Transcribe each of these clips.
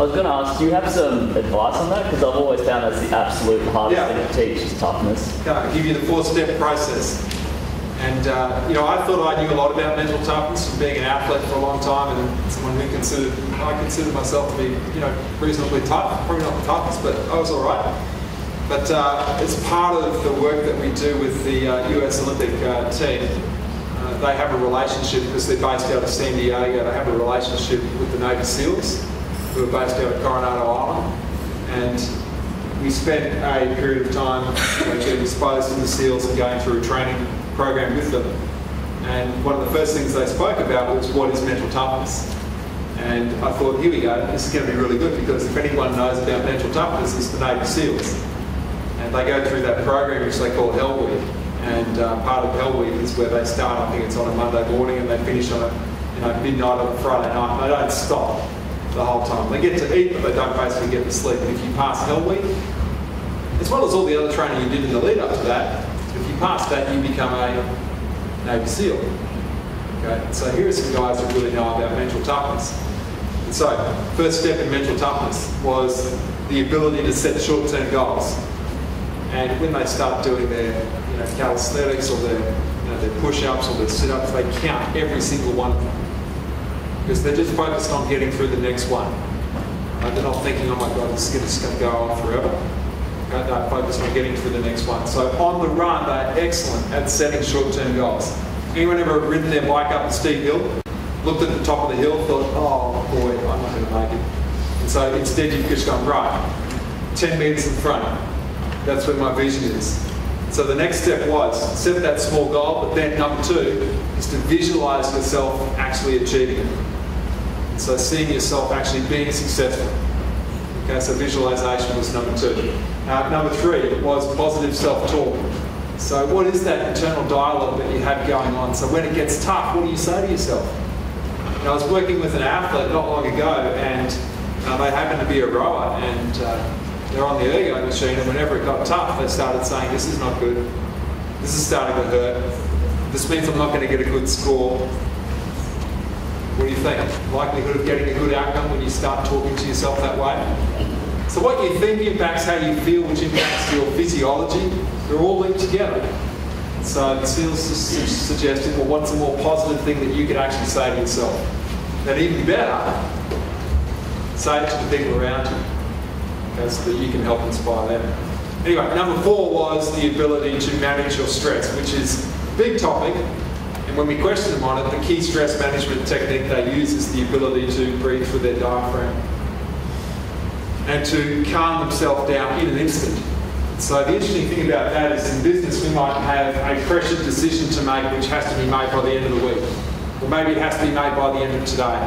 I was going to ask, do you have some advice on that? Because I've always found that's the absolute hardest thing to teach is toughness. I'll give you the 4-step process. And, I thought I knew a lot about mental toughness from being an athlete for a long time and someone who I considered myself to be, reasonably tough. Probably not the toughest, but I was all right. But it's part of the work that we do with the US Olympic team. They have a relationship, because they're based out of San Diego, they have a relationship with the Navy SEALs, who are based out of Coronado Island. And we spent a period of time getting exposed to the SEALs and going through a training program with them. And one of the first things they spoke about was what is mental toughness. And I thought, here we go, this is going to be really good, because if anyone knows about mental toughness, it's the Navy SEALs. And they go through that program which they call Hell Week. And part of Hell Week is where they start, I think it's on a Monday morning, and they finish on midnight on a Friday night. And they don't stop the whole time. They get to eat, but they don't basically get to sleep. And if you pass Hell Week, as well as all the other training you did in the lead up to that, if you pass that, you become a Navy SEAL. Okay? So here are some guys who really know about mental toughness. And so, first step in mental toughness was the ability to set short-term goals. And when they start doing their calisthenics or their push-ups or their sit-ups, they count every single one of them. Because they're just focused on getting through the next one. They're not thinking, oh my God, this is just going to go on forever. They're focused on getting through the next one. So on the run, they're excellent at setting short-term goals. Anyone ever ridden their bike up a steep hill, looked at the top of the hill, thought, oh boy, I'm not going to make it. And so instead you've just gone, right, 10 metres in front. That's where my vision is. So the next step was set that small goal, but then number 2 is to visualise yourself actually achieving it. So seeing yourself actually being successful. Okay, so visualisation was number 2. Number 3 was positive self-talk. So what is that internal dialogue that you have going on? So when it gets tough, what do you say to yourself? I was working with an athlete not long ago, and they happened to be a rower, and they're on the ergo machine, and whenever it got tough, they started saying, this is not good, this is starting to hurt, this means I'm not going to get a good score. What do you think? Likelihood of getting a good outcome when you start talking to yourself that way? So what you think impacts how you feel, which impacts your physiology. They're all linked together. So the SEALs suggested, well, what's a more positive thing that you could actually say to yourself? And even better, say it to the people around you. Okay, so that you can help inspire them. Anyway, number 4 was the ability to manage your stress, which is a big topic. And when we question them on it, the key stress management technique they use is the ability to breathe through their diaphragm and to calm themselves down in an instant. So the interesting thing about that is in business we might have a pressured decision to make which has to be made by the end of the week. Or maybe it has to be made by the end of today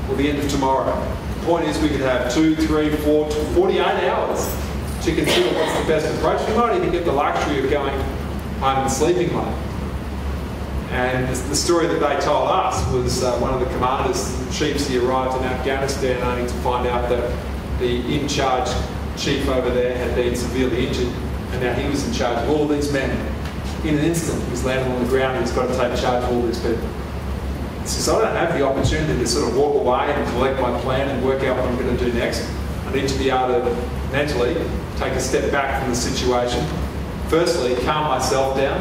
or the end of tomorrow. The point is we could have 2, 3, 4, 48 hours to consider what's the best approach. We might even get the luxury of going home and sleeping late. And the story that they told us was one of the commanders, the chiefs, he arrived in Afghanistan only to find out that the in-charge chief over there had been severely injured, and now he was in charge of all these men. In an instant, he's landed on the ground and he's got to take charge of all these people. He says, I don't have the opportunity to sort of walk away and collect my plan and work out what I'm going to do next. I need to be able to mentally take a step back from the situation. Firstly, calm myself down,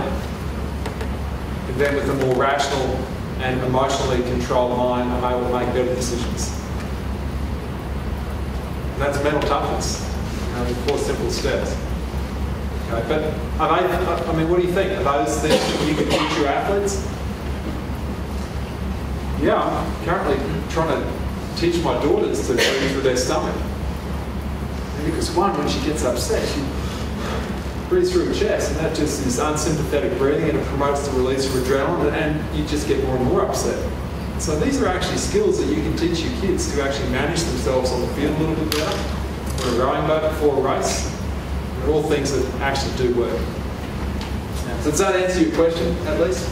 and then with a more rational and emotionally controlled mind, I'm able to make better decisions. And that's mental toughness. The 4 simple steps. Okay, but what do you think? Are those things that you can teach your athletes? Yeah, I'm currently trying to teach my daughters to breathe through their stomach. Because one, when she gets upset, she breathes through her chest, and that just is unsympathetic breathing, and it promotes the release of adrenaline, and you just get more and more upset. So these are actually skills that you can teach your kids to actually manage themselves on the field a little bit better, or a rowing boat before a race. They're all things that actually do work. So does that answer your question, at least?